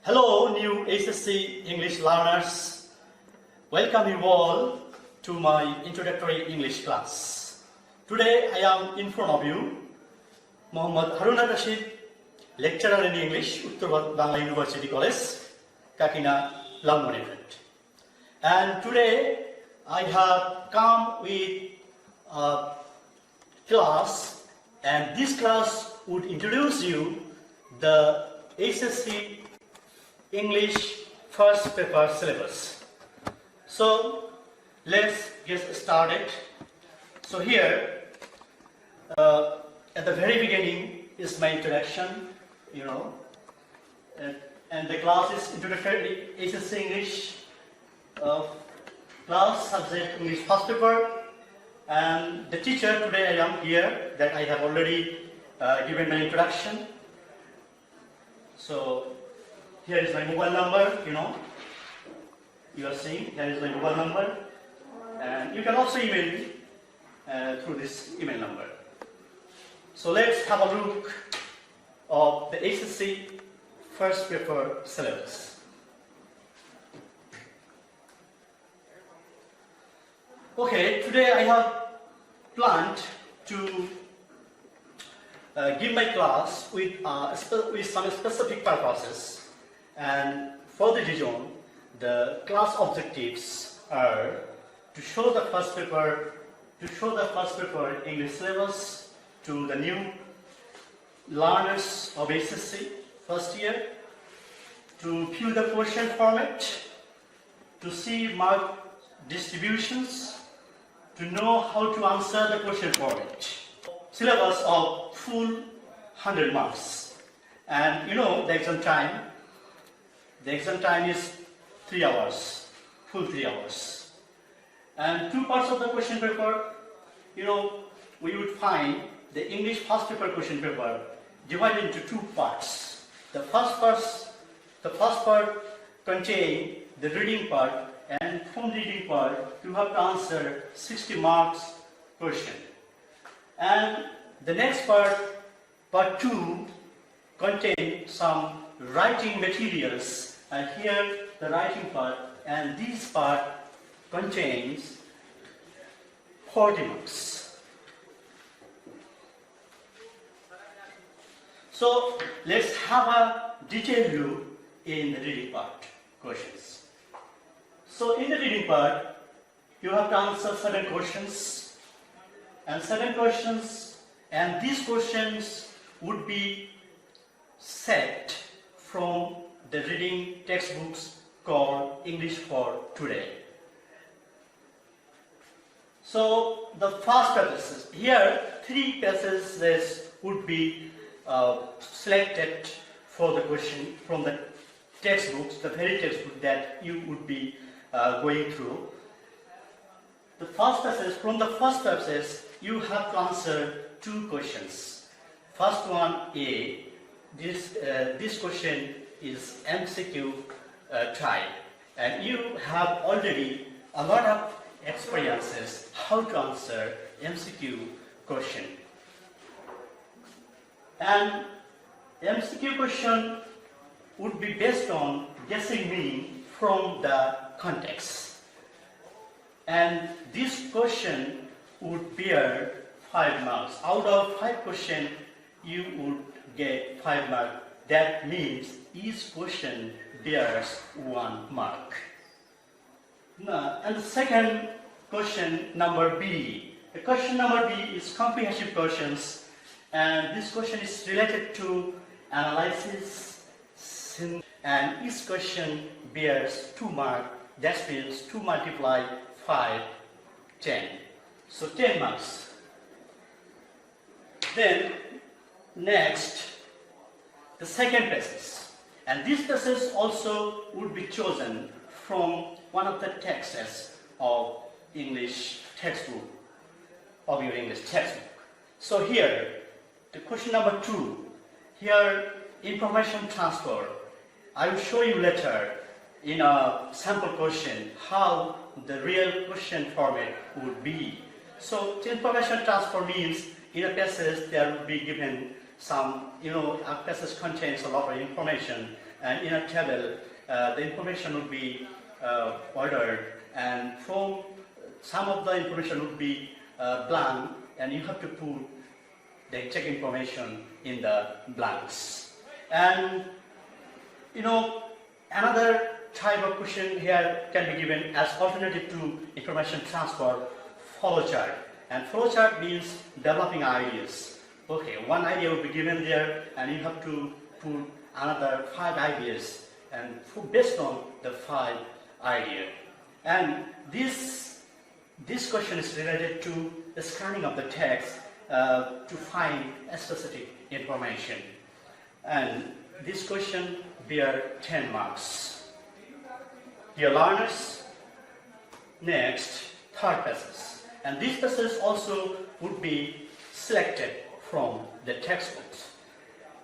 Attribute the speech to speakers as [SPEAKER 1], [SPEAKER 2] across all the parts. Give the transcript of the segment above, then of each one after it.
[SPEAKER 1] Hello, new HSC English learners. Welcome you all to my introductory English class. Today I am in front of you, Harun Ar Rashid, lecturer in English, Uttar Bangla University College, Kakina, Langmonifant. And today I have come with a class, and this class would introduce you the HSC English first paper syllabus. So let's get started. So here at the very beginning is my introduction, and the class is Introductory HSC English class subject English first paper, and the teacher today I am here that I have already given my introduction. So here is my mobile number, you are seeing, here is my mobile number, and you can also email me through this email number. So let's have a look of the HSC first paper syllabus. Okay, today I have planned to give my class with some specific purposes. And for the reason, the class objectives are to show the first paper English syllabus to the new learners of HSC first year, to view the question format, to see mark distributions, to know how to answer the question format. Syllabus of full 100 marks. And the exam time. The exam time is 3 hours, full 3 hours. And two parts of the question paper, we would find the English first paper question paper divided into two parts. The first part contains the reading part, and from reading part you have to answer 60 marks question. And the next part, part 2, contains some writing materials. And here the writing part, and this part contains 40 marks. So let's have a detailed look in the reading part questions. So in the reading part, you have to answer 7 questions, and these questions would be set from the reading textbooks called English for Today. So the first passages, here 3 passages would be selected for the question from the textbooks, the very textbook that you would be going through. The first passage, from the first passage, you have to answer 2 questions. First one, A. This question is MCQ type, and you have already a lot of experiences how to answer MCQ question. And MCQ question would be based on guessing meaning from the context. And this question would bear 5 marks. Out of 5 questions, you would get 5 marks. That means each question bears 1 mark. Now, and the second question, number B. The question number B is comprehensive questions, and this question is related to analysis, and each question bears 2 marks. That means 2 multiply 5, 10. So 10 marks. Then next, the second passage, and this passage also would be chosen from one of the texts of English textbook, of your English textbook. So here, the question number 2, here information transfer. I will show you later in a sample question how the real question format would be. So information transfer means in a passage there will be given some, a passage contains a lot of information, and in a table, the information would be ordered, and from some of the information would be blank, and you have to put the exact information in the blanks. And another type of question here can be given as alternative to information transfer, flowchart. And flowchart means developing ideas. Okay, one idea will be given there, and you have to put another 5 ideas, and based on the 5 ideas. And this question is related to the scanning of the text to find a specific information. And this question bears 10 marks. Dear learners, next, third passage. And these passages also would be selected from the textbooks.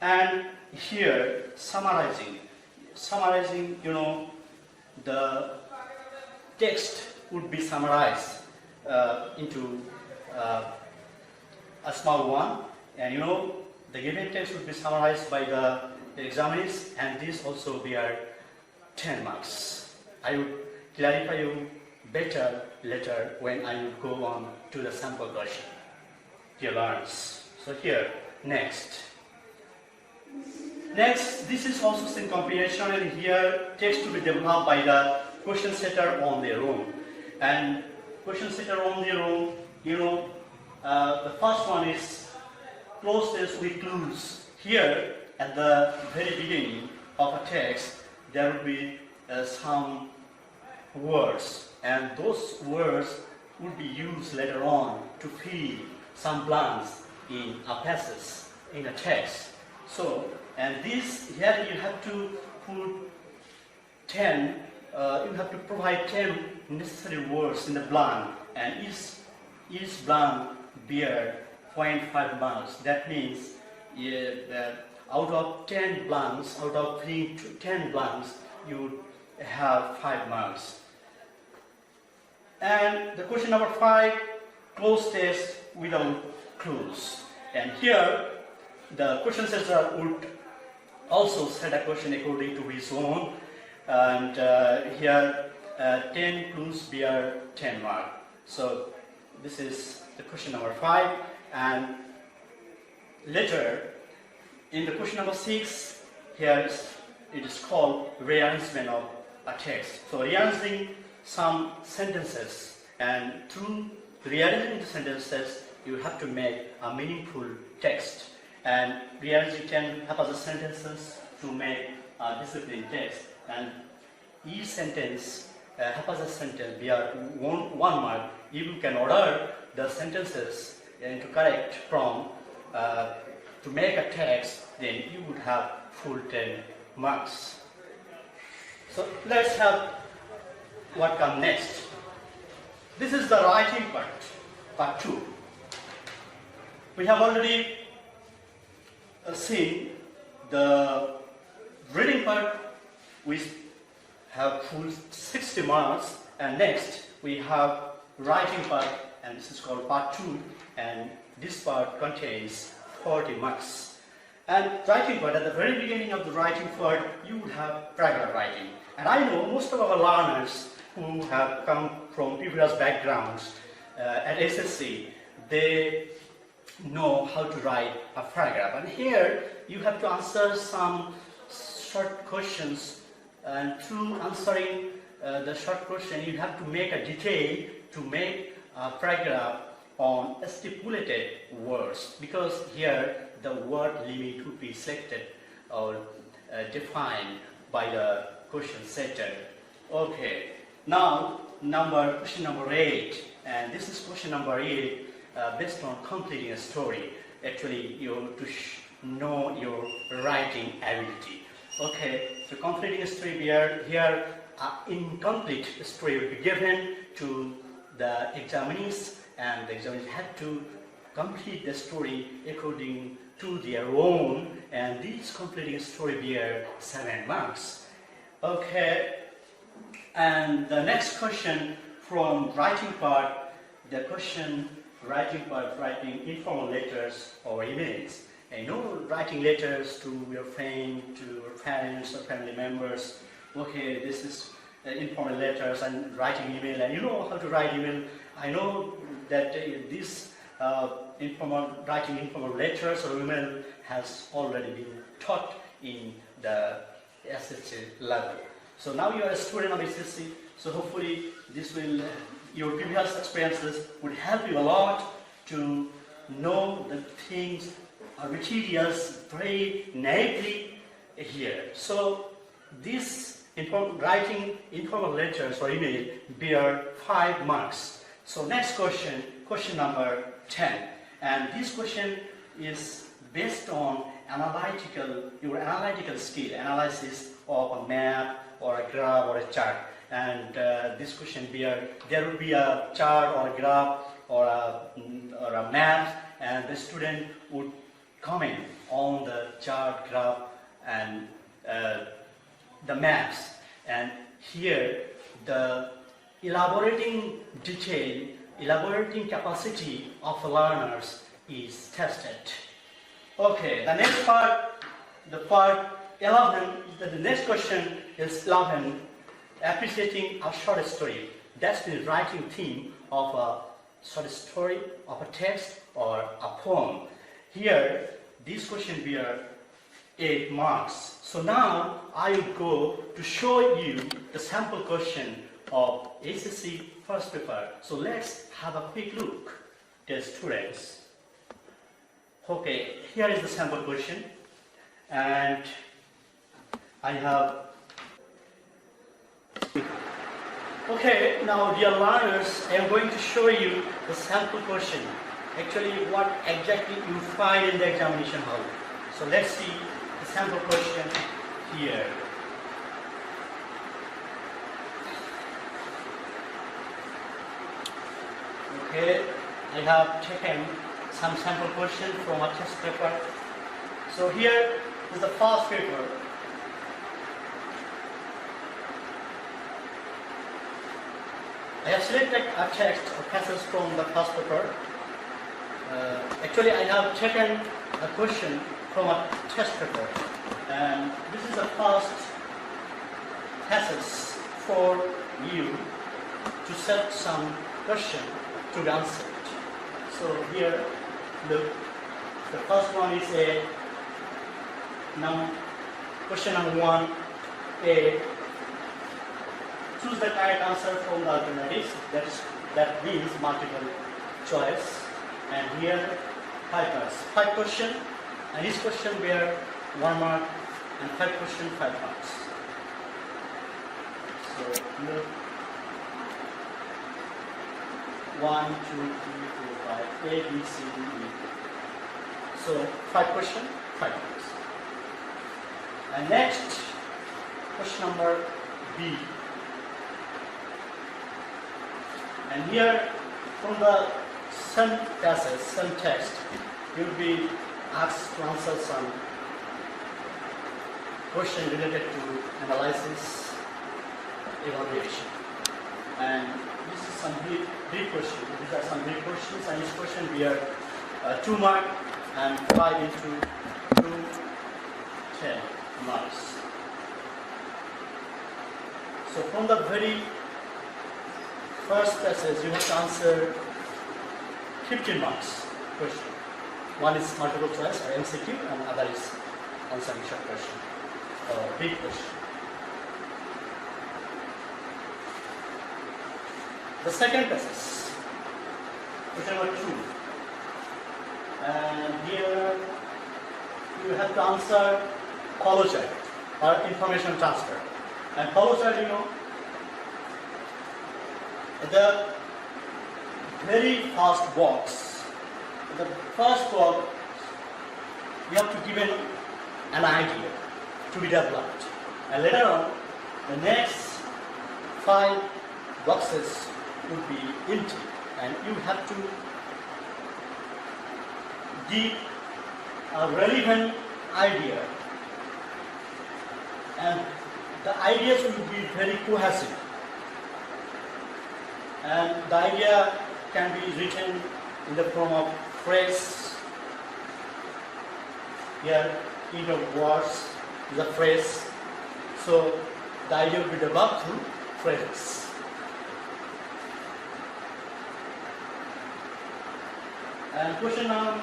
[SPEAKER 1] And here, summarizing, the text would be summarized into a small one, and the given text would be summarized by the examiners, and this also bear 10 marks. I would clarify you better later when I would go on to the sample question. Dear learners, so here, next, this is also sync comprehension, and here text to be developed by the question setter on their own. And question setter on their own, the first one is close text with clues. Here, at the very beginning of a text, there will be some words, and those words would be used later on to fill some blanks in a passage, in a text. So, and this, here you have to put 10, you have to provide 10 necessary words in the blank, and each blank bear 0.5 marks. That means out of 10 blanks, out of 10 blanks, you have 5 marks. And the question number 5, close text without clues. And here, the question setter would also set a question according to his own. And here, 10 clues bear 10 marks. So this is the question number 5. And later, in the question number 6, here it is called rearrangement of a text. So rearranging some sentences, and through rearranging the sentences, you have to make a meaningful text. And rearranging can help us sentences to make a disciplined text. And each sentence, help us a sentence, bear 1 mark. If you can order the sentences and to correct from to make a text, then you would have full 10 marks. So let's have what comes next. This is the writing part 2. We have already seen the reading part, which have full 60 marks, and next we have writing part, and this is called part 2, and this part contains 40 marks. And writing part, at the very beginning of the writing part, you would have paragraph writing. And I know most of our learners who have come from previous backgrounds at HSC, they know how to write a paragraph. And here you have to answer some short questions, and through answering the short question, you have to make a detail to make a paragraph on stipulated words, because here the word limit would be selected or defined by the question setter. Okay, now question number 8, and this is question number 8 based on completing a story. Actually, you have to know your writing ability. Okay, so completing a story here incomplete story will be given to the examinees, and the examiners have to complete the story according to their own, and this completing story bear 7 marks. Okay, and the next question from writing part, the question writing part, writing informal letters or emails. writing letters to your friend, to your parents or family members. Okay, this is informal letters and writing email, and you know how to write email. I know that this writing informal letters or email has already been taught in the HSC level. So now you are a student of HSC, so hopefully this will, your previous experiences would help you a lot to know the things are materials very naively here. So this writing informal letters or email bear 5 marks. So next question, question number 10. And this question is based on your analytical skill, analysis of a map or a graph or a chart. And this question there will be a chart or a graph or a map, and the student would comment on the chart, graph, and the maps. And here the elaborating capacity of the learners is tested. Okay, the next part, the part 11, the next question is 11, appreciating a short story. That's the writing theme of a short story, of a text or a poem. Here, this question bear 8 marks. So now I will go to show you the sample question of HSC first paper. So let's have a quick look, dear students. Okay, here is the sample question, and I have. Okay, now dear learners, I am going to show you the sample question. Actually, what exactly you find in the examination hall. So let's see the sample question here. Okay, I have taken some sample question from a test paper. So here is the first paper. I have selected a text or passage from the first paper. Actually, I have taken a question from a test paper, and this is the first passage for you to set some question to be answered. So here, look, the first one is question number 1A. Choose the correct answer from the alternatives. That means multiple choice. And here 5 marks. 5 questions, and each question bear 1 mark, and 5 questions 5 marks. So look, 1, 2, 3, 4, 5, A, B, C, D, E. So 5 questions, 5 marks. And next, question number B. And here, from the some passage, some text, you will be asked to answer some question related to analysis, evaluation. And this is some brief question. These are some brief questions, and each question we are 2 marks and 5 into 2, 10 marks. So from the very first passage, you have to answer 15 marks question. One is multiple choice or MCQ, and other is answering short question or big question. The second passage, question number 2. And here you have to answer follow chart or information transfer. And follow chart, you know, the very first box, the first box, you have to give an idea to be developed, and later on the next 5 boxes would be empty, and you have to give a relevant idea, and the ideas will be very cohesive, and the idea can be written in the form of phrase, Here, in of words is a phrase. So the idea will be developed through phrases. And question number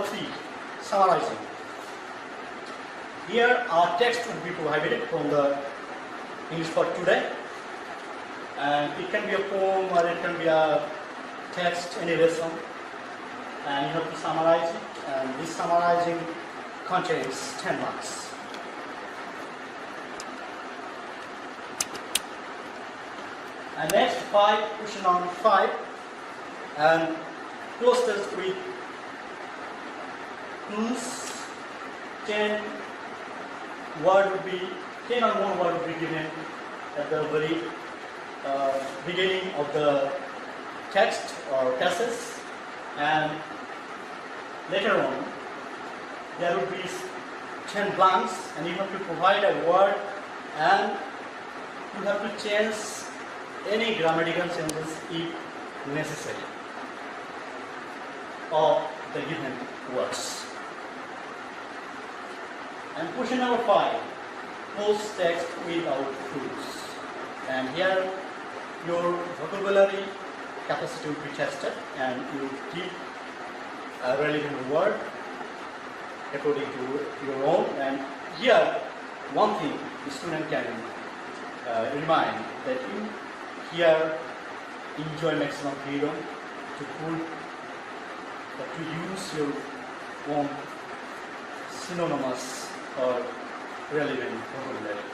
[SPEAKER 1] 3, summarizing. Here our text will be provided from the English for today, and it can be a poem or it can be a text, any lesson, and you have to summarize it, and this summarizing contains 10 marks. And next, question number 5, and close this with clues. 10 word would be 10 or more word would be given at the very beginning of the text or passage, and later on there would be 10 blanks, and you have to provide a word, and you have to change any grammatical changes if necessary of the given words. And question number 5, post text without clues. And here your vocabulary capacity will be tested, and you give a relevant word according to your own. And here one thing the student can remind that you here enjoy maximum freedom to use your own synonymous or relevant vocabulary.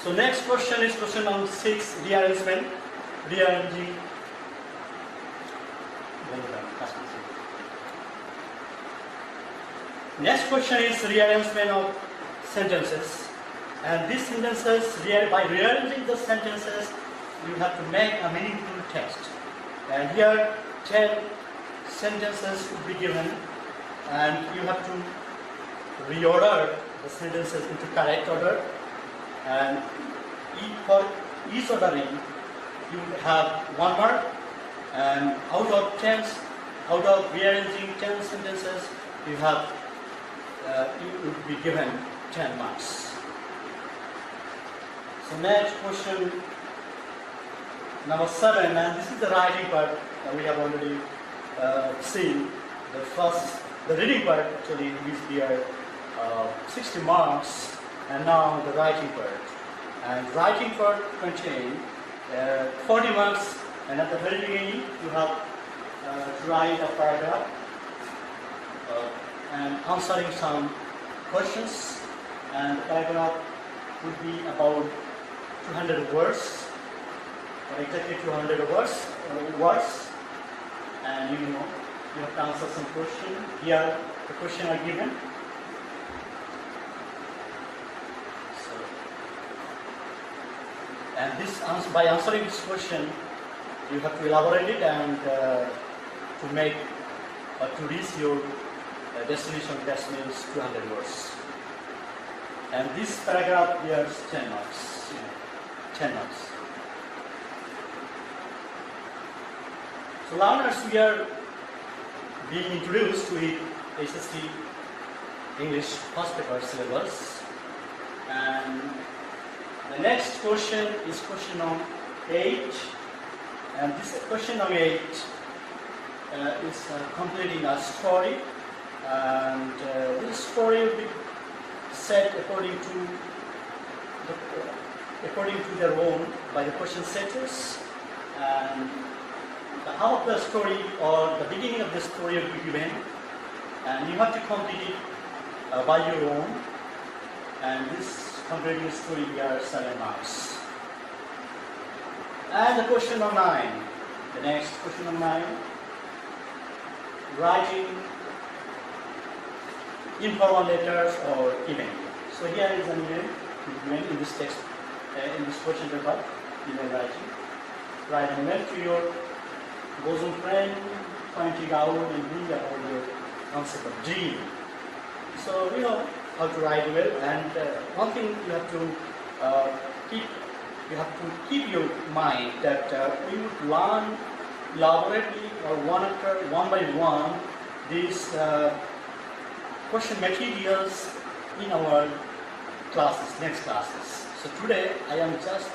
[SPEAKER 1] So next question is question number 6, rearrangement. Rearranging. Next question is rearrangement of sentences. And these sentences, by rearranging the sentences, you have to make a meaningful text. And here 10 sentences will be given, and you have to reorder the sentences into correct order, and for each ordering you have 1 mark, and out of rearranging 10 sentences you will be given 10 marks. So next question number 7, and this is the writing part that we have already seen. The reading part actually is here 60 marks, and now the writing part. And writing part contains 40 marks, and at the very beginning you have to write a paragraph and answering some questions, and the paragraph would be about 200 words, or exactly 200 words, and you have to answer some question. Here the question are given. So, and by answering this question, you have to elaborate it and to make or to reach your destination. That means 200 words. And this paragraph bears 10 marks. 10 marks. So learners, we are being introduced to the HSC English first paper syllabus, and the next question is question number 8, and this question number 8 is completing a story, and this story will be set according to their own by the question setters, and the half of the story or the beginning of the story will be given, and you have to complete it by your own, and this completing the story bears 7 marks. And the question number 9, the next question number 9, writing informal letters or email. So here is an email given in this text, in this question paper, email writing. Write an email to your bosom friend, pointing out and bring about your concept of dream. So you know how to write well, and one thing you have to keep you have to keep your mind that we would learn elaborately or one by one these question materials in our classes, next classes. So today I am just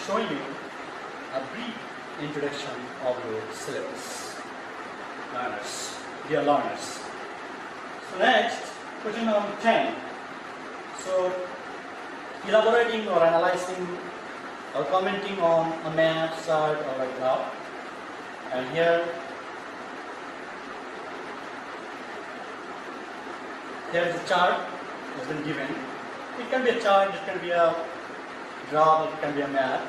[SPEAKER 1] showing you a brief introduction of your syllabus, learners, dear learners. So next, question number 10. So elaborating or analyzing or commenting on a map, chart or a graph. And here is a chart has been given. It can be a chart, it can be a graph, it can be a map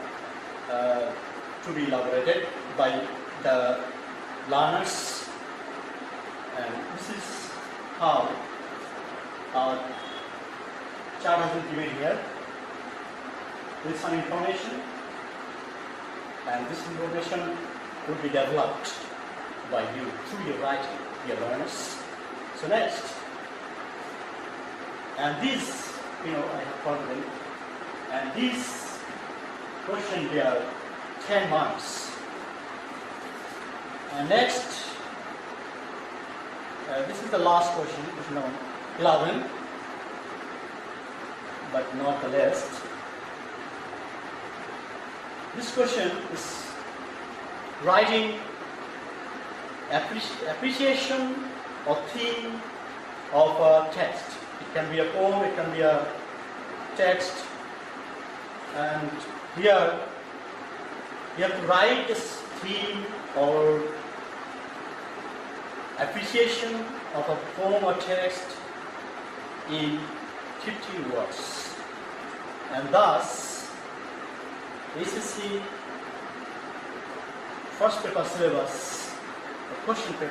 [SPEAKER 1] to be elaborated by the learners. And this is how our chart has been given here with some information, and this information will be developed by you through your writing, dear learners. So next, and this, I have forgotten, and this question they are 10 marks. And next, this is the last question, 11, but not the least. This question is writing appreciation or theme of a text. It can be a poem, it can be a text, and here you have to write this theme or appreciation of a poem or text in 15 words. And thus, HSC first paper syllabus, the question paper